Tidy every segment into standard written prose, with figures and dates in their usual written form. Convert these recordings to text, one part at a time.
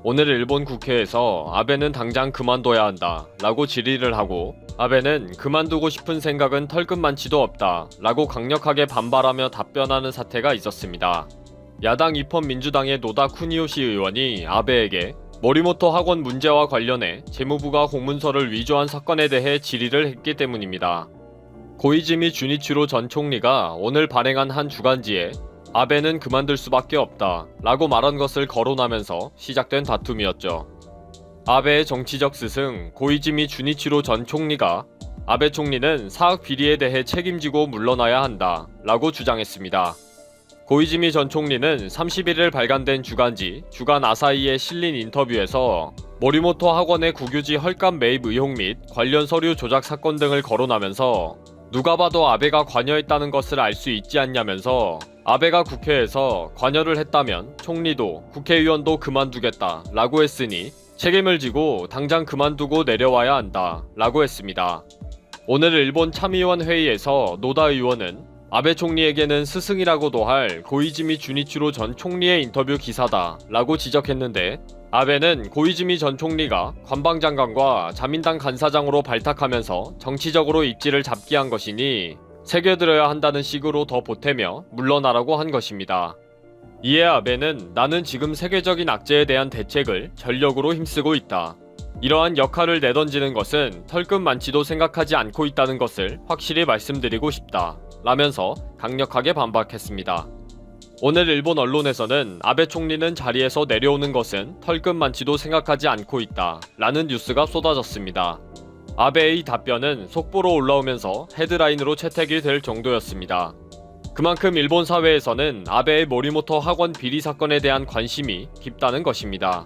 오늘 일본 국회에서 아베는 당장 그만둬야 한다 라고 질의를 하고, 아베는 그만두고 싶은 생각은 털끝만치도 없다 라고 강력하게 반발하며 답변하는 사태가 있었습니다. 야당 입헌민주당의 노다 쿠니요시 의원이 아베에게 모리모토 학원 문제와 관련해 재무부가 공문서를 위조한 사건에 대해 질의를 했기 때문입니다. 고이즈미 주니치로 전 총리가 오늘 발행한 한 주간지에 아베는 그만둘 수밖에 없다 라고 말한 것을 거론하면서 시작된 다툼이었죠. 아베의 정치적 스승 고이즈미 주니치로 전 총리가 아베 총리는 사학 비리에 대해 책임지고 물러나야 한다 라고 주장했습니다. 고이즈미 전 총리는 31일 발간된 주간지 주간 아사히에 실린 인터뷰에서 모리모토 학원의 국유지 헐값 매입 의혹 및 관련 서류 조작 사건 등을 거론하면서 누가 봐도 아베가 관여했다는 것을 알 수 있지 않냐면서 아베가 국회에서 관여를 했다면 총리도 국회의원도 그만두겠다 라고 했으니 책임을 지고 당장 그만두고 내려와야 한다 라고 했습니다. 오늘 일본 참의원 회의에서 노다 의원은 아베 총리에게는 스승이라고도 할 고이즈미 주니치로 전 총리의 인터뷰 기사다 라고 지적했는데, 아베는 고이즈미 전 총리가 관방장관과 자민당 간사장으로 발탁하면서 정치적으로 입지를 잡게 한 것이니 새겨들어야 한다는 식으로 더 보태며 물러나라고 한 것입니다. 이에 아베는 나는 지금 세계적인 악재에 대한 대책을 전력으로 힘쓰고 있다. 이러한 역할을 내던지는 것은 털끝만치도 생각하지 않고 있다는 것을 확실히 말씀드리고 싶다 라면서 강력하게 반박했습니다. 오늘 일본 언론에서는 아베 총리는 자리에서 내려오는 것은 털끝만치도 생각하지 않고 있다 라는 뉴스가 쏟아졌습니다. 아베의 답변은 속보로 올라오면서 헤드라인으로 채택이 될 정도였습니다. 그만큼 일본 사회에서는 아베의 모리모토 학원 비리 사건에 대한 관심이 깊다는 것입니다.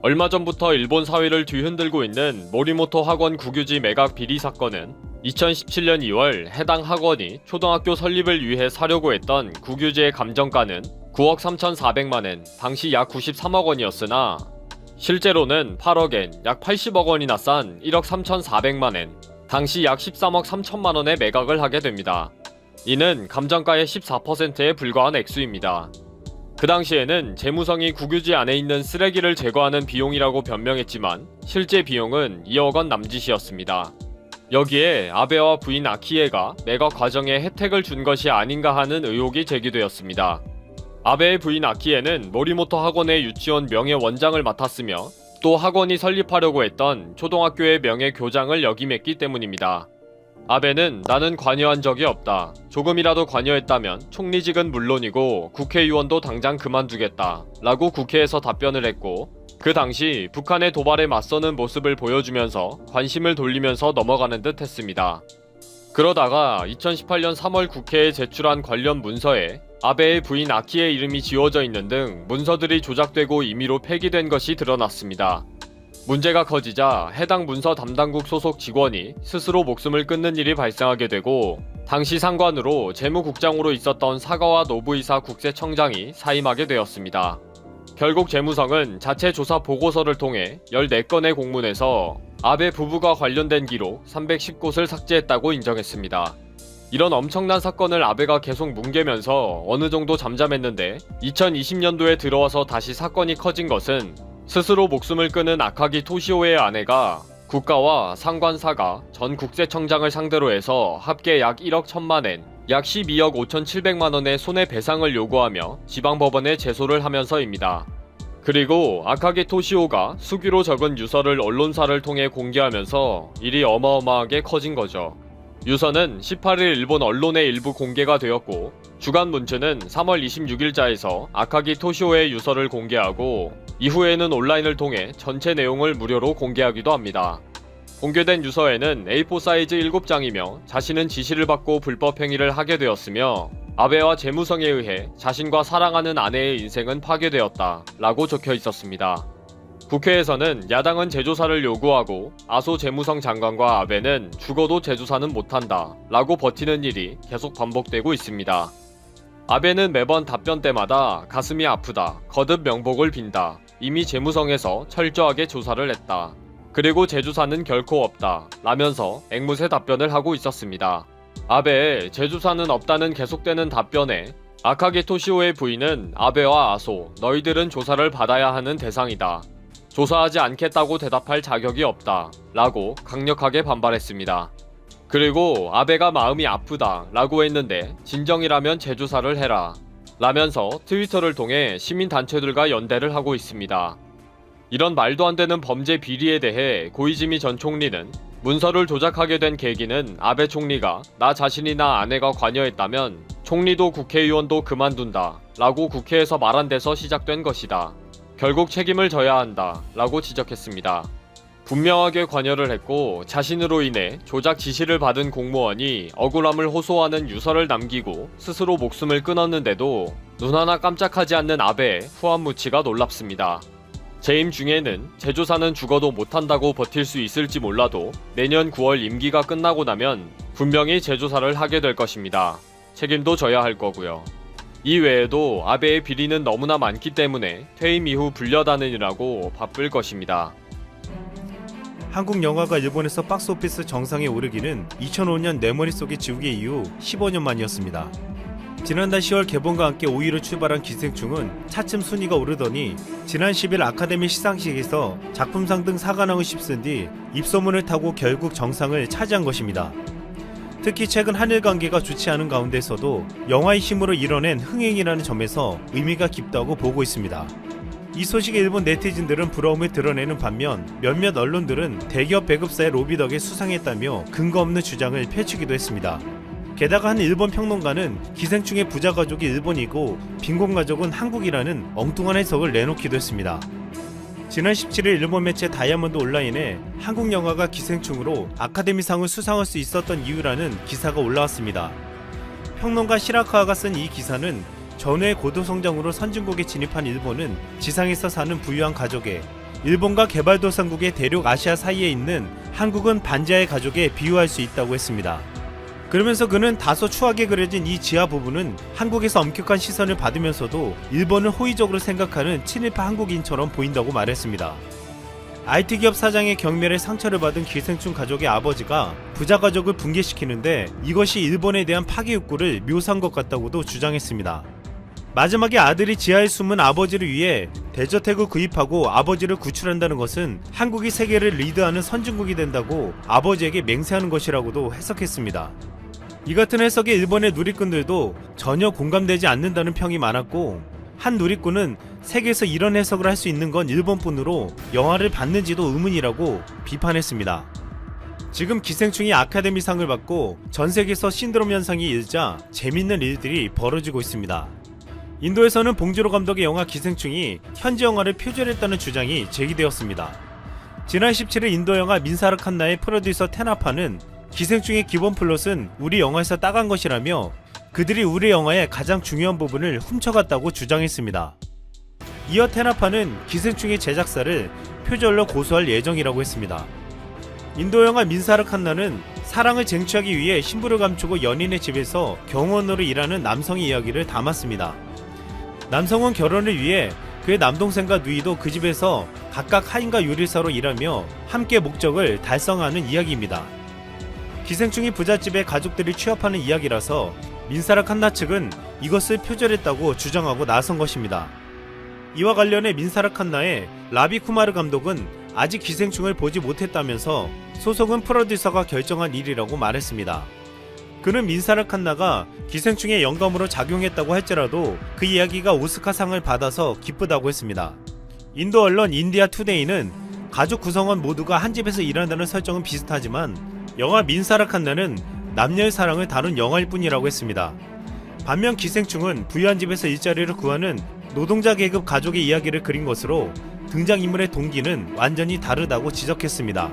얼마 전부터 일본 사회를 뒤흔들고 있는 모리모토 학원 국유지 매각 비리 사건은 2017년 2월 해당 학원이 초등학교 설립을 위해 사려고 했던 국유지의 감정가는 9억 3,400만엔, 당시 약 93억 원이었으나 실제로는 8억엔, 약 80억 원이나 싼 1억 3,400만엔, 당시 약 13억 3천만 원에 매각을 하게 됩니다. 이는 감정가의 14%에 불과한 액수입니다. 그 당시에는 재무성이 국유지 안에 있는 쓰레기를 제거하는 비용이라고 변명했지만 실제 비용은 2억 원 남짓이었습니다. 여기에 아베와 부인 아키에가 매각 과정에 혜택을 준 것이 아닌가 하는 의혹이 제기되었습니다. 아베의 부인 아키에는 모리모토 학원의 유치원 명예 원장을 맡았으며 또 학원이 설립하려고 했던 초등학교의 명예 교장을 역임했기 때문입니다. 아베는 나는 관여한 적이 없다. 조금이라도 관여했다면 총리직은 물론이고 국회의원도 당장 그만두겠다 라고 국회에서 답변을 했고, 그 당시 북한의 도발에 맞서는 모습을 보여주면서 관심을 돌리면서 넘어가는 듯 했습니다. 그러다가 2018년 3월 국회에 제출한 관련 문서에 아베의 부인 아키의 이름이 지워져 있는 등 문서들이 조작되고 임의로 폐기된 것이 드러났습니다. 문제가 커지자 해당 문서 담당국 소속 직원이 스스로 목숨을 끊는 일이 발생하게 되고, 당시 상관으로 재무국장으로 있었던 사가와 노부이사 국세청장이 사임하게 되었습니다. 결국 재무성은 자체 조사 보고서를 통해 14건의 공문에서 아베 부부가 관련된 기록 310곳을 삭제했다고 인정했습니다. 이런 엄청난 사건을 아베가 계속 뭉개면서 어느 정도 잠잠했는데 2020년도에 들어와서 다시 사건이 커진 것은 스스로 목숨을 끊은 아카기 토시오의 아내가 국가와 상관사가 전 국세청장을 상대로 해서 합계 약 1억 1천만엔, 약 12억 5,700만원의 손해배상을 요구하며 지방법원에 제소를 하면서입니다. 그리고 아카기 토시오가 수기로 적은 유서를 언론사를 통해 공개하면서 일이 어마어마하게 커진 거죠. 유서는 18일 일본 언론의 일부 공개가 되었고, 주간 문츠는 3월 26일자에서 아카기 토시오의 유서를 공개하고 이후에는 온라인을 통해 전체 내용을 무료로 공개하기도 합니다. 공개된 유서에는 A4 사이즈 7장이며 자신은 지시를 받고 불법 행위를 하게 되었으며 아베와 재무성에 의해 자신과 사랑하는 아내의 인생은 파괴되었다 라고 적혀 있었습니다. 국회에서는 야당은 재조사를 요구하고 아소 재무성 장관과 아베는 죽어도 재조사는 못한다 라고 버티는 일이 계속 반복되고 있습니다. 아베는 매번 답변 때마다 가슴이 아프다, 거듭 명복을 빈다, 이미 재무성에서 철저하게 조사를 했다, 그리고 재조사는 결코 없다 라면서 앵무새 답변을 하고 있었습니다. 아베의 재조사는 없다는 계속되는 답변에 아카기 토시오의 부인은 아베와 아소, 너희들은 조사를 받아야 하는 대상이다. 조사하지 않겠다고 대답할 자격이 없다 라고 강력하게 반발했습니다. 그리고 아베가 마음이 아프다 라고 했는데 진정이라면 재조사를 해라 라면서 트위터를 통해 시민단체들과 연대를 하고 있습니다. 이런 말도 안 되는 범죄 비리에 대해 고이즈미 전 총리는 문서를 조작하게 된 계기는 아베 총리가 나 자신이나 아내가 관여했다면 총리도 국회의원도 그만둔다 라고 국회에서 말한 데서 시작된 것이다. 결국 책임을 져야 한다 라고 지적했습니다. 분명하게 관여를 했고 자신으로 인해 조작 지시를 받은 공무원이 억울함을 호소하는 유서를 남기고 스스로 목숨을 끊었는데도 눈 하나 깜짝하지 않는 아베의 후한무치가 놀랍습니다. 재임 중에는 재조사는 죽어도 못한다고 버틸 수 있을지 몰라도 내년 9월 임기가 끝나고 나면 분명히 재조사를 하게 될 것입니다. 책임도 져야 할 거고요. 이 외에도 아베의 비리는 너무나 많기 때문에 퇴임 이후 불려다니느라고 바쁠 것입니다. 한국 영화가 일본에서 박스오피스 정상에 오르기는 2005년 내 머릿속의 지우개 이후 15년 만이었습니다. 지난달 10월 개봉과 함께 5위로 출발한 기생충은 차츰 순위가 오르더니 지난 10일 아카데미 시상식에서 작품상 등 사관왕을 휩쓴 뒤 입소문을 타고 결국 정상을 차지한 것입니다. 특히 최근 한일 관계가 좋지 않은 가운데서도 영화의 힘으로 이뤄낸 흥행이라는 점에서 의미가 깊다고 보고 있습니다. 이 소식에 일본 네티즌들은 부러움을 드러내는 반면 몇몇 언론들은 대기업 배급사의 로비 덕에 수상했다며 근거 없는 주장을 펼치기도 했습니다. 게다가 한 일본 평론가는 기생충의 부자 가족이 일본이고 빈곤 가족은 한국이라는 엉뚱한 해석을 내놓기도 했습니다. 지난 17일 일본 매체 다이아몬드 온라인에 한국 영화가 기생충으로 아카데미상을 수상할 수 있었던 이유라는 기사가 올라왔습니다. 평론가 시라카와가 쓴 이 기사는 전후의 고도성장으로 선진국에 진입한 일본은 지상에서 사는 부유한 가족에 일본과 개발도상국의 대륙 아시아 사이에 있는 한국은 반지하의 가족에 비유할 수 있다고 했습니다. 그러면서 그는 다소 추하게 그려진 이 지하 부분은 한국에서 엄격한 시선을 받으면서도 일본을 호의적으로 생각하는 친일파 한국인처럼 보인다고 말했습니다. IT 기업 사장의 경멸에 상처를 받은 기생충 가족의 아버지가 부자 가족을 붕괴시키는데 이것이 일본에 대한 파괴 욕구를 묘사한 것 같다고도 주장했습니다. 마지막에 아들이 지하에 숨은 아버지를 위해 대저택을 구입하고 아버지를 구출한다는 것은 한국이 세계를 리드하는 선진국이 된다고 아버지에게 맹세하는 것이라고도 해석했습니다. 이 같은 해석에 일본의 누리꾼들도 전혀 공감되지 않는다는 평이 많았고 한 누리꾼은 세계에서 이런 해석을 할 수 있는 건 일본뿐으로 영화를 받는지도 의문이라고 비판했습니다. 지금 기생충이 아카데미상을 받고 전 세계에서 신드롬 현상이 일자 재밌는 일들이 벌어지고 있습니다. 인도에서는 봉준호 감독의 영화 기생충이 현지 영화를 표절했다는 주장이 제기되었습니다. 지난 17일 인도 영화 민사르 칸나의 프로듀서 테나파는 기생충의 기본 플롯은 우리 영화에서 따간 것이라며 그들이 우리 영화의 가장 중요한 부분을 훔쳐갔다고 주장했습니다. 이어 테나파는 기생충의 제작사를 표절로 고소할 예정이라고 했습니다. 인도 영화 민사르 칸나는 사랑을 쟁취하기 위해 신부를 감추고 연인의 집에서 경호원으로 일하는 남성의 이야기를 담았습니다. 남성은 결혼을 위해 그의 남동생과 누이도 그 집에서 각각 하인과 요리사로 일하며 함께 목적을 달성하는 이야기입니다. 기생충이 부잣집에 가족들이 취업하는 이야기라서 민사르 칸나 측은 이것을 표절했다고 주장하고 나선 것입니다. 이와 관련해 민사르 칸나의 라비 쿠마르 감독은 아직 기생충을 보지 못했다면서 소속은 프로듀서가 결정한 일이라고 말했습니다. 그는 민사르 칸나가 기생충의 영감으로 작용했다고 할지라도 그 이야기가 오스카상을 받아서 기쁘다고 했습니다. 인도 언론 인디아 투데이는 가족 구성원 모두가 한 집에서 일한다는 설정은 비슷하지만 영화 민사르 칸나는 남녀의 사랑을 다룬 영화일 뿐이라고 했습니다. 반면 기생충은 부유한 집에서 일자리를 구하는 노동자 계급 가족의 이야기를 그린 것으로 등장인물의 동기는 완전히 다르다고 지적했습니다.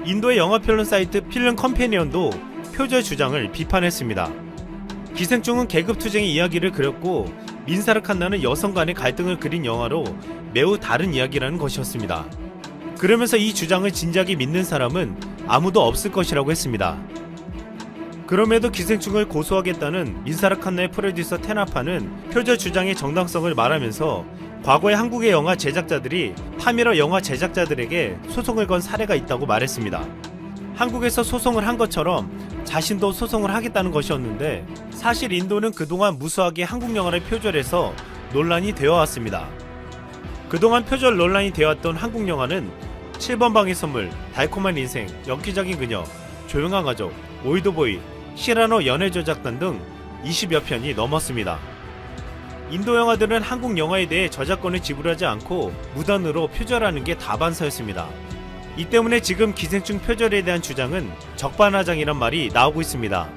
인도의 영화평론 사이트 필름 컴패니언도 표절 주장을 비판했습니다. 기생충은 계급투쟁의 이야기를 그렸고 민사르 칸나는 여성 간의 갈등을 그린 영화로 매우 다른 이야기라는 것이었습니다. 그러면서 이 주장을 진작에 믿는 사람은 아무도 없을 것이라고 했습니다. 그럼에도 기생충을 고소하겠다는 민사르 칸나의 프로듀서 테나파는 표절 주장의 정당성을 말하면서 과거에 한국의 영화 제작자들이 파미러 영화 제작자들에게 소송을 건 사례가 있다고 말했습니다. 한국에서 소송을 한 것처럼 자신도 소송을 하겠다는 것이었는데 사실 인도는 그동안 무수하게 한국 영화를 표절해서 논란이 되어 왔습니다. 그동안 표절 논란이 되어왔던 한국 영화는 7번 방의 선물, 달콤한 인생, 엽기적인 그녀, 조용한 가족, 올드보이, 시라노 연애조작단 등 20여 편이 넘었습니다. 인도 영화들은 한국 영화에 대해 저작권을 지불하지 않고 무단으로 표절하는 게 다반사였습니다. 이 때문에 지금 기생충 표절에 대한 주장은 적반하장이란 말이 나오고 있습니다.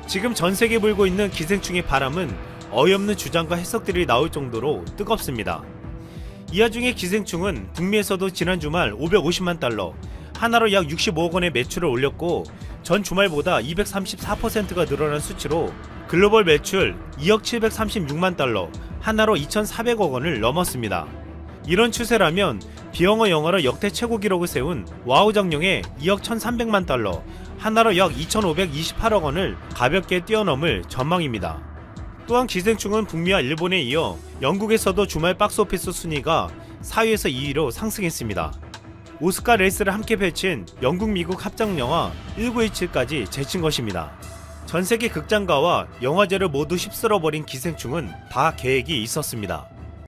지금 전 세계에 불고 있는 기생충의 바람은 어이없는 주장과 해석들이 나올 정도로 뜨겁습니다. 이 와중에 기생충은 북미에서도 지난 주말 550만 달러, 하나로 약 65억 원의 매출을 올렸고 전 주말보다 234%가 늘어난 수치로 글로벌 매출 2억 736만 달러, 하나로 2,400억 원을 넘었습니다. 이런 추세라면 비영어 영화로 역대 최고 기록을 세운 와우 정령의 2억 1,300만 달러, 하나로 약 2,528억 원을 가볍게 뛰어넘을 전망입니다. 또한 기생충은 북미와 일본에 이어 영국에서도 주말 박스오피스 순위가 4위에서 2위로 상승했습니다. 오스카 레이스를 함께 펼친 영국 미국 합작 영화 1917까지 제친 것입니다. 전세계 극장가와 영화제를 모두 휩쓸어버린 기생충은 다 계획이 있었습니다.